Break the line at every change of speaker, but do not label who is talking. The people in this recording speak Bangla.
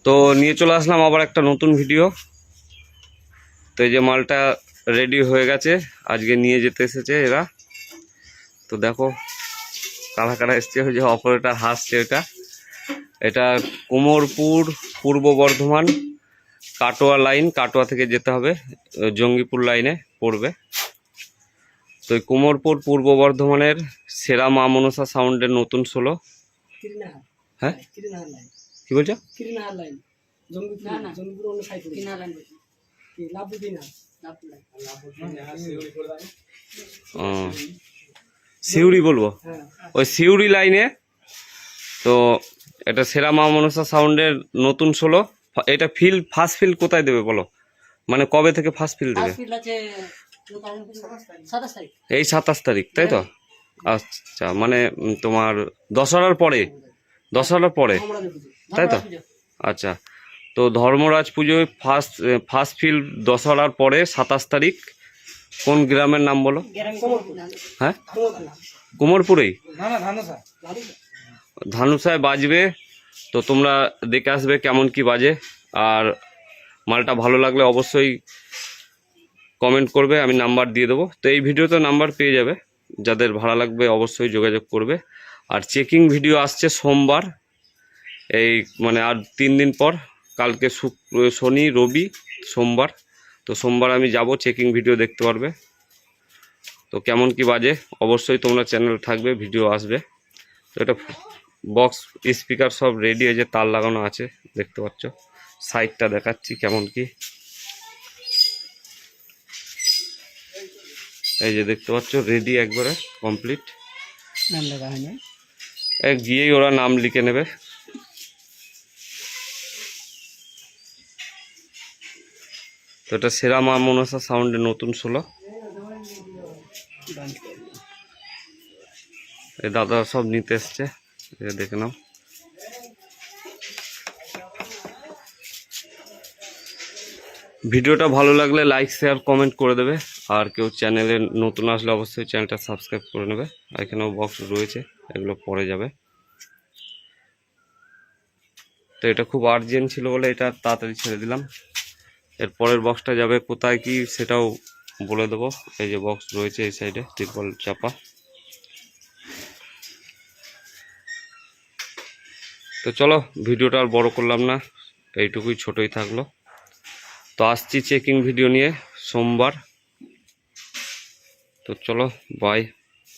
তো নিয়ে চলে আসলাম আবার একটা নতুন ভিডিও। তো এই যে মালটা রেডি হয়ে গেছে, আজকে নিয়ে যেতে এসেছে এরা। তো দেখো কারা কারা এসছে, ওই যে অপারেটর হাসছে। এটা কোমরপুর, পূর্ব বর্ধমান, কাটোয়া লাইন। কাটোয়া থেকে যেতে হবে, জঙ্গিপুর লাইনে পড়বে। তো এই কোমরপুর পূর্ব বর্ধমানের সেরা মা মনসা সাউন্ডের নতুন 16। হ্যাঁ কি বলছো? সিউড়ি বলবো, ওই সিউড়ি লাইনে। তো এটা সেরা মা মনসা সাউন্ডের নতুন 16। এটা ফার্স্ট ফিল কোথায় দেবে বলো, মানে কবে থেকে ফার্স্ট ফিল দেবে? এই 27 তারিখ, তাই তো? আচ্ছা, মানে তোমার দশহরার পরে, তাই তো? আচ্ছা, তো ধর্মরাজ পুজোয় ফার্স্ট ফিল দশহরার পরে 27 তারিখ। কোন গ্রামের নাম বলো? হ্যাঁ, কুমোরপুরেই, ধানুসায় বাজবে। তো তোমরা দেখে আসবে কেমন কি বাজে। আর মালটা ভালো লাগলে অবশ্যই কমেন্ট করবে, আমি নাম্বার দিয়ে দেবো। তো এই ভিডিওতে নাম্বার পেয়ে যাবে, যাদের ভালো লাগবে অবশ্যই যোগাযোগ করবে। আর চেকিং ভিডিও আসছে সোমবার, এই মানে আর 3 দিন পর। কালকে শনি, রবি, সোমবার। তো সোমবার আমি যাব, চেকিং ভিডিও দেখতে পারবে। তো কেমন কি বাজে অবশ্যই তোমরা চ্যানেল থাকবে, ভিডিও আসবে। তো এটা বক্স স্পিকার সব রেডি হয়েছে, তার লাগানো আছে, দেখতে পাচ্ছ। সাইডটা দেখাচ্ছি কেমন কি। এই যে দেখতে পাচ্ছ, রেডি একবারে কমপ্লিট। গিয়েই ওরা নাম লিখে নেবে। তো এটা সেরা মা মনসা সাউন্ডের নতুন 16। এই দাদা সব নিতে এসছে, দেখে নাও। ভিডিওটা ভালো লাগলে লাইক, শেয়ার, কমেন্ট করে দেবে। আর কেউ চ্যানেলে নতুন আসলে অবশ্যই চ্যানেলটা সাবস্ক্রাইব করে নেবে। এখানেও বক্স রয়েছে, এগুলো পরে যাবে। তো এটা খুব আর্জেন্ট ছিল বলে এটা তাড়াতাড়ি ছেড়ে দিলাম। এর পরের বক্সটা যাবে কোথায় কি সেটাও বলে দেবো। এই যে বক্স রয়েছে এই সাইডে, ত্রিপল চাপা। তো চলো, ভিডিওটা আর বড় করলাম না, এইটুকুই, ছোটই থাকলো। তো আসছি চেকিং ভিডিও নিয়ে সোমবার। তো চলো, বাই।